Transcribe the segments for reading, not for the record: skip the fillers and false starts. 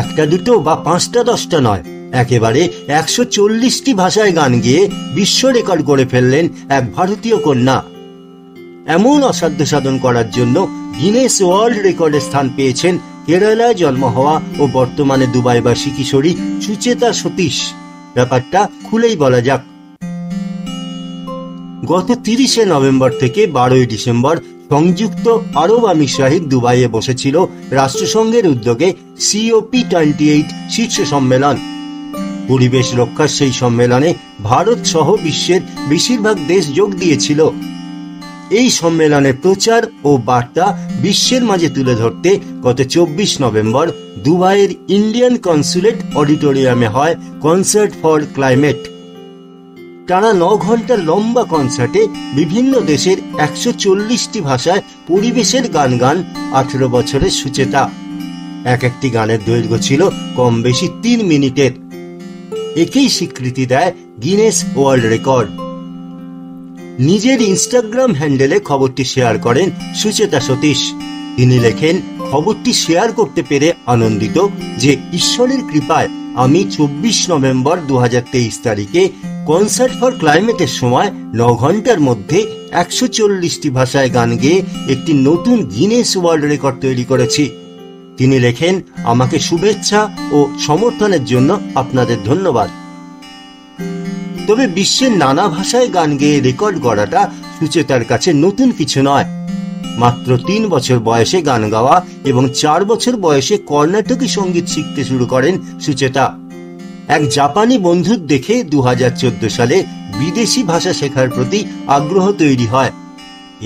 একটা দুটো বা পাঁচটা দশটা নয়, একেবারে 140টি ভাষায় গান গেয়ে বিশ্ব রেকর্ড করে ফেললেন এক ভারতীয় কন্যা। এমন অসাধ্য সাধন করার জন্য গিনেস ওয়ার্ল্ড রেকর্ডে স্থান পেয়েছেন কেরালায় জন্ম হওয়া ও বর্তমানে দুবাইবাসী কিশোরী সুচেতা সতীশ। ব্যাপারটা খুলেই বলা যাক। গত 30শে নভেম্বর থেকে 12ই ডিসেম্বর সংযুক্ত আরব আমিরশাহিদ দুবাইয়ে বসেছিল রাষ্ট্রসংঘের উদ্যোগে COP28 শীর্ষ সম্মেলন। পরিবেশ রক্ষার সেই সম্মেলনে ভারত সহ বিশ্বের বেশিরভাগ দেশ যোগ দিয়েছিল। এই সম্মেলনের প্রচার ও বার্তা বিশ্বের মাঝে তুলে ধরতে গত 24 নভেম্বর দুবাইয়ের ইন্ডিয়ান কনসুলেট অডিটোরিয়ামে হয় কনসার্ট ফর ক্লাইমেট। টানা 9 ঘন্টার লম্বা কনসার্টে বিভিন্ন দেশের 140টি ভাষায় পরিবেশের গান গান 18 বছরের সুচেতা। এক একটি গানের দৈর্ঘ্য ছিল কম বেশি 3 মিনিটের। একেই স্বীকৃতি দেয় গিনেস ওয়ার্ল্ড রেকর্ড। নিজের ইনস্টাগ্রাম হ্যান্ডেলে খবরটি শেয়ার করেন সুচেতা সতীশ। তিনি লেখেন, খবরটি শেয়ার করতে পেরে আনন্দিত যে ঈশ্বরের কৃপায় আমি 24 নভেম্বর 2023 তারিখে কনসার্ট ফর ক্লাইমেটের সময় 9 ঘন্টার মধ্যে 140টি ভাষায় গান গেয়ে একটি নতুন গিনেস ওয়ার্ল্ড রেকর্ড তৈরি করেছি। তিনি লেখেন, আমাকে শুভেচ্ছা ও সমর্থনের জন্য আপনাদের ধন্যবাদ। তবে বিশ্বের নানা ভাষায় গান গেয়ে রেকর্ড গড়াটা সুচেতার কাছে নতুন কিছু নয়। মাত্র 3 বছর বয়সে গান গাওয়া এবং 4 বছর বয়সে কর্ণাটকী সঙ্গীত শিখতে শুরু করেন সুচেতা। এক জাপানি বন্ধুর দেখে 2014 সালে বিদেশি ভাষা শেখার প্রতি আগ্রহ তৈরি হয়।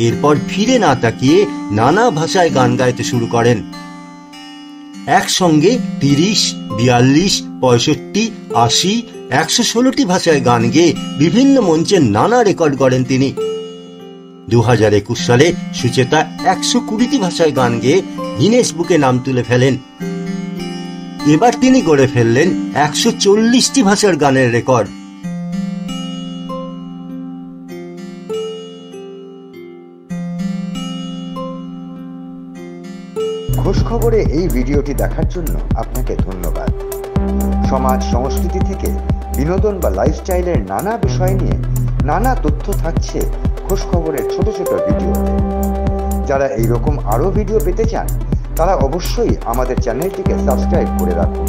এরপর ফিরে না তাকিয়ে নানা ভাষায় গান গাইতে শুরু করেন। একসঙ্গে 30, 42, 65, 80, 116টি ভাষায় গান গেয়ে বিভিন্ন মঞ্চে নানা রেকর্ড গড়েন তিনি। 2021 সালে সুচেতা 120টি ভাষায় গান গেয়ে গিনেস বুকে নাম তুলে ফেলেন। এবার তিনি গড়ে ফেললেন 140টি ভাষার গানের রেকর্ড। খোঁজ খবরে এই ভিডিওটি দেখার জন্য আপনাকে ধন্যবাদ। সমাজ সংস্কৃতি থেকে বিনোদন বা লাইফস্টাইলের নানা বিষয় নিয়ে নানা তথ্য থাকছে খোঁজ খবরের ছোট ছোট ভিডিওতে। যারা এইরকম আরো ভিডিও পেতে চান তারা অবশ্যই আমাদের চ্যানেলটিকে সাবস্ক্রাইব করে রাখুন।